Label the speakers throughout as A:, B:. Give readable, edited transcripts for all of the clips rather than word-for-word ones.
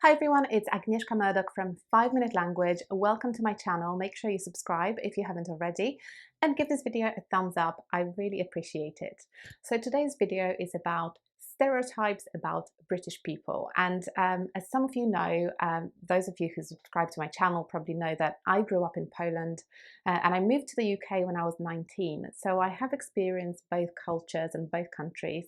A: Hi everyone, it's Agnieszka from 5 Minute Language. Welcome to my channel. Make sure you subscribe if you haven't already and give this video a thumbs up. I really appreciate it. So today's video is about stereotypes about British people. And as some of you know, those of you who subscribe to my channel probably know that I grew up in Poland and I moved to the UK when I was 19. So I have experienced both cultures and both countries.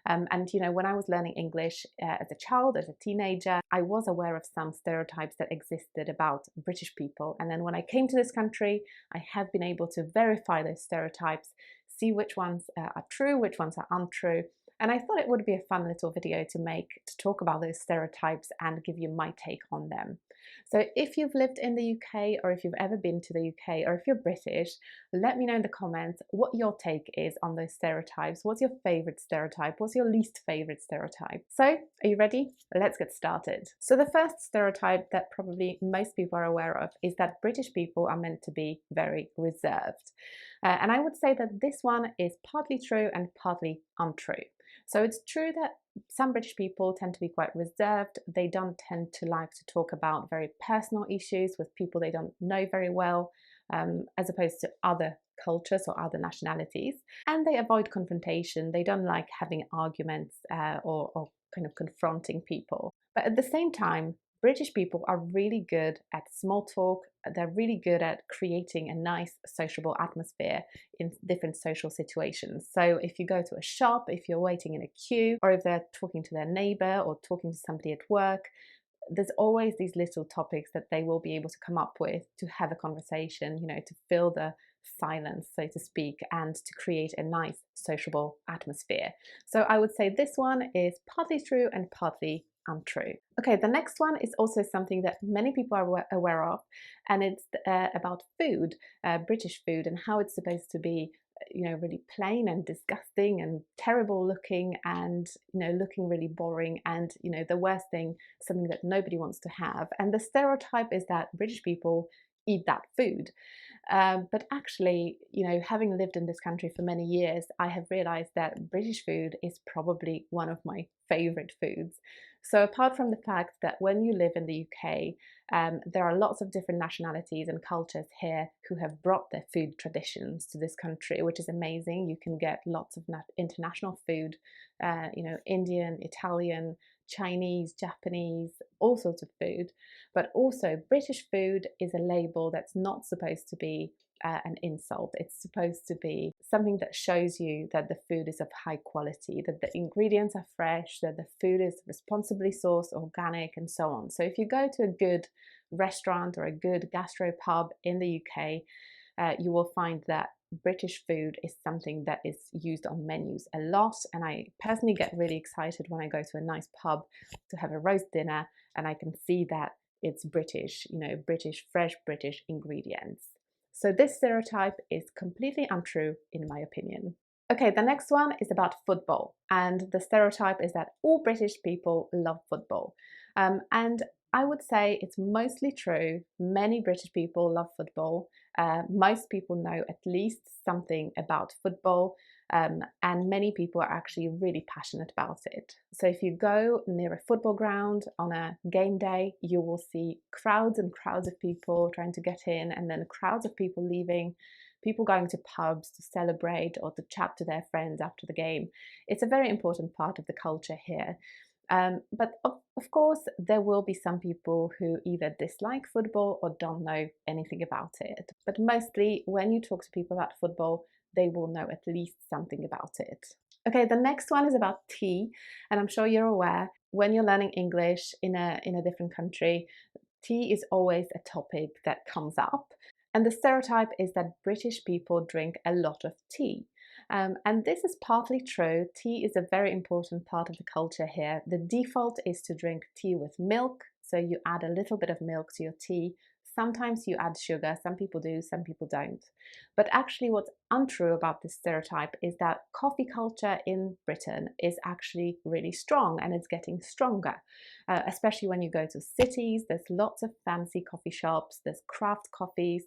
A: And you know, when I was learning English as a child, as a teenager, I was aware of some stereotypes that existed about British people. And then when I came to this country, I have been able to verify those stereotypes, see which ones are true, which ones are untrue. And I thought it would be a fun little video to make to talk about those stereotypes and give you my take on them. So if you've lived in the UK or if you've ever been to the UK or if you're British, let me know in the comments what your take is on those stereotypes. What's your favorite stereotype? What's your least favorite stereotype? So are you ready? Let's get started. So the first stereotype that probably most people are aware of is that British people are meant to be very reserved. And I would say that this one is partly true and partly untrue. So it's true that some British people tend to be quite reserved. They don't tend to like to talk about very personal issues with people they don't know very well, as opposed to other cultures or other nationalities. And they avoid confrontation. They don't like having arguments or kind of confronting people. But at the same time, British people are really good at small talk. They're really good at creating a nice sociable atmosphere in different social situations. So if you go to a shop, if you're waiting in a queue, or if they're talking to their neighbor or talking to somebody at work, there's always these little topics that they will be able to come up with to have a conversation, you know, to fill the silence, so to speak, and to create a nice sociable atmosphere. So I would say this one is partly true and partly untrue. Okay, the next one is also something that many people are aware of, and it's about food, British food, and how it's supposed to be, you know, really plain and disgusting and terrible looking and, you know, looking really boring and, you know, the worst thing, something that nobody wants to have. And the stereotype is that British people eat that food. But actually, you know, having lived in this country for many years, I have realized that British food is probably one of my favorite foods. So apart from the fact that when you live in the UK, there are lots of different nationalities and cultures here who have brought their food traditions to this country, which is amazing. You can get lots of international food, you know, Indian, Italian, Chinese, Japanese, all sorts of food. But also British food is a label that's not supposed to be an insult. It's supposed to be something that shows you that the food is of high quality, that the ingredients are fresh, that the food is responsibly sourced, organic, and so on. So if you go to a good restaurant or a good gastropub in the UK, you will find that British food is something that is used on menus a lot. And I personally get really excited when I go to a nice pub to have a roast dinner and I can see that it's British, you know, British, fresh British ingredients. So this stereotype is completely untrue in my opinion. Okay, the next one is about football. And the stereotype is that all British people love football. And I would say it's mostly true. Many British people love football. Most people know at least something about football, and many people are actually really passionate about it. So if you go near a football ground on a game day, you will see crowds and crowds of people trying to get in, and then crowds of people leaving, people going to pubs to celebrate or to chat to their friends after the game. It's a very important part of the culture here. But of course, there will be some people who either dislike football or don't know anything about it. But mostly, when you talk to people about football, they will know at least something about it. Okay, the next one is about tea. And I'm sure you're aware, when you're learning English in a different country, tea is always a topic that comes up. And the stereotype is that British people drink a lot of tea. And this is partly true. Tea is a very important part of the culture here. The default is to drink tea with milk. So you add a little bit of milk to your tea. Sometimes you add sugar. Some people do, some people don't. But actually what's untrue about this stereotype is that coffee culture in Britain is actually really strong and it's getting stronger. Especially when you go to cities, there's lots of fancy coffee shops, there's craft coffees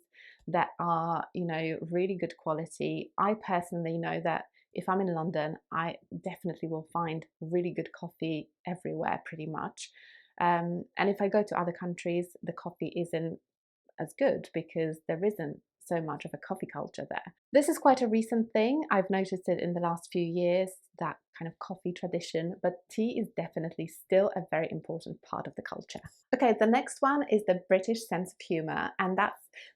A: that are, you know, really good quality. I personally know that if I'm in London, I definitely will find really good coffee everywhere pretty much. And if I go to other countries, the coffee isn't as good because there isn't so much of a coffee culture there. This is quite a recent thing. I've noticed it in the last few years, that kind of coffee tradition, but tea is definitely still a very important part of the culture. Okay, the next one is the British sense of humor, and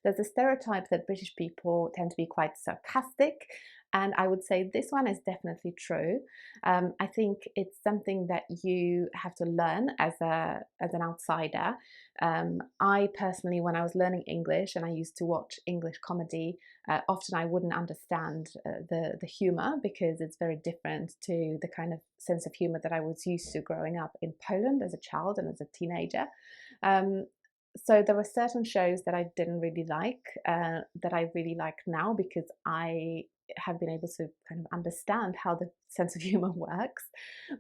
A: there's a stereotype that British people tend to be quite sarcastic, and I would say this one is definitely true. I think it's something that you have to learn as an outsider. I personally, when I was learning English and I used to watch English comedy, often I wouldn't understand the humor because it's very different to the kind of sense of humor that I was used to growing up in Poland as a child and as a teenager. Um, so there were certain shows that I didn't really like that I really like now because I have been able to kind of understand how the sense of humor works.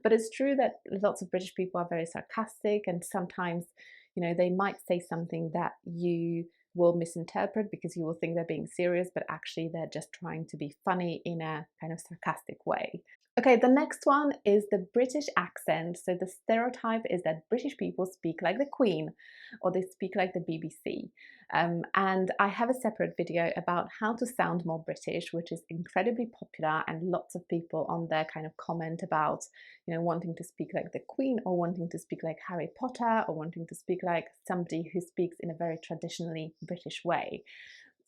A: But it's true that lots of British people are very sarcastic, and sometimes, you know, they might say something that you will misinterpret because you will think they're being serious, but actually they're just trying to be funny in a kind of sarcastic way. Okay, the next one is the British accent. So the stereotype is that British people speak like the Queen or they speak like the BBC. And I have a separate video about how to sound more British, which is incredibly popular, and lots of people on there kind of comment about, you know, wanting to speak like the Queen or wanting to speak like Harry Potter or wanting to speak like somebody who speaks in a very traditionally British way.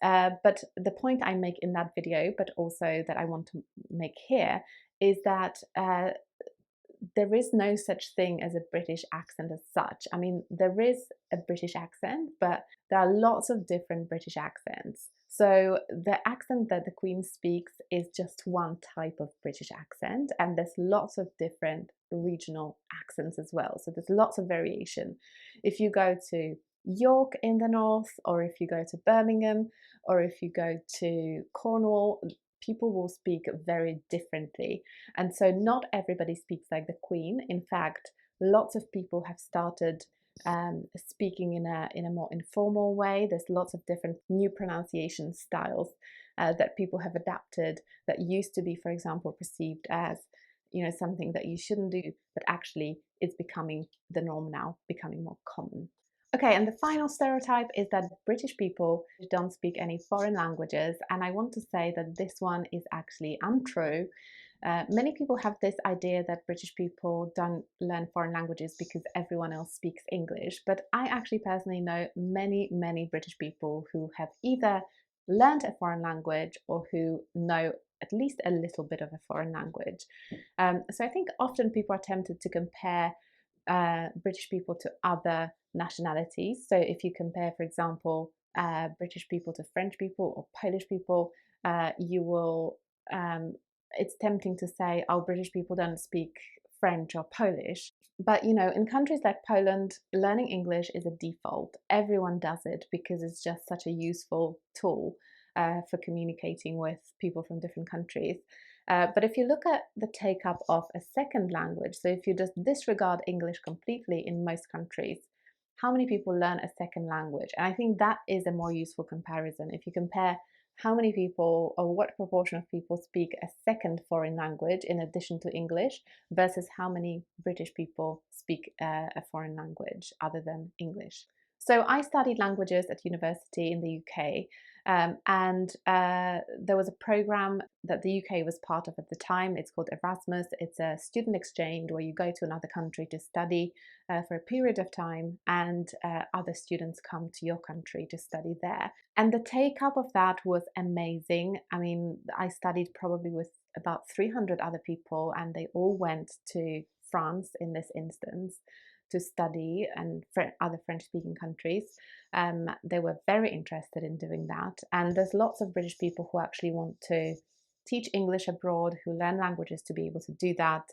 A: But the point I make in that video, but also that I want to make here, is that there is no such thing as a British accent as such. I mean, there is a British accent, but there are lots of different British accents. So the accent that the Queen speaks is just one type of British accent, and there's lots of different regional accents as well. So there's lots of variation. If you go to York in the north, or if you go to Birmingham, or if you go to Cornwall, people will speak very differently. And so not everybody speaks like the Queen. In fact, lots of people have started speaking in a more informal way. There's lots of different new pronunciation styles that people have adapted that used to be, for example, perceived as, you know, something that you shouldn't do, but actually it's becoming the norm now, becoming more common. Okay, and the final stereotype is that British people don't speak any foreign languages, and I want to say that this one is actually untrue. Many people have this idea that British people don't learn foreign languages because everyone else speaks English, but I actually personally know many British people who have either learned a foreign language or who know at least a little bit of a foreign language. So I think often people are tempted to compare British people to other nationalities. So if you compare, for example, British people to French people or Polish people, you will, it's tempting to say, oh, British people don't speak French or Polish. But, you know, in countries like Poland, learning English is a default. Everyone does it because it's just such a useful tool for communicating with people from different countries. But if you look at the take up of a second language, so if you just disregard English completely in most countries, how many people learn a second language? And I think that is a more useful comparison. If you compare how many people or what proportion of people speak a second foreign language in addition to English versus how many British people speak a foreign language other than English. So I studied languages at university in the UK, and there was a program that the UK was part of at the time. It's called Erasmus. It's a student exchange where you go to another country to study for a period of time, and other students come to your country to study there. And the take up of that was amazing. I mean, I studied probably with about 300 other people, and they all went to France in this instance to study, and other French-speaking countries. They were very interested in doing that. And there's lots of British people who actually want to teach English abroad, who learn languages to be able to do that.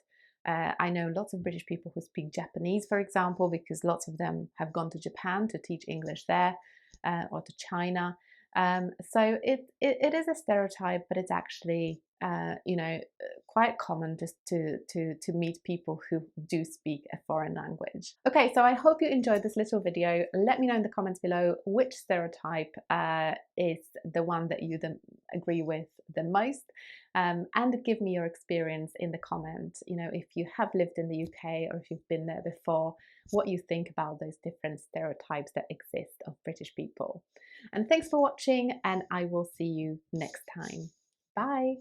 A: I know lots of British people who speak Japanese, for example, because lots of them have gone to Japan to teach English there, or to China. So it is a stereotype, but it's actually you know, quite common just to meet people who do speak a foreign language. Okay, so I hope you enjoyed this little video. Let me know in the comments below which stereotype is the one that you agree with the most, and give me your experience in the comments. You know, if you have lived in the UK or if you've been there before, what you think about those different stereotypes that exist of British people. And thanks for watching, and I will see you next time. Bye.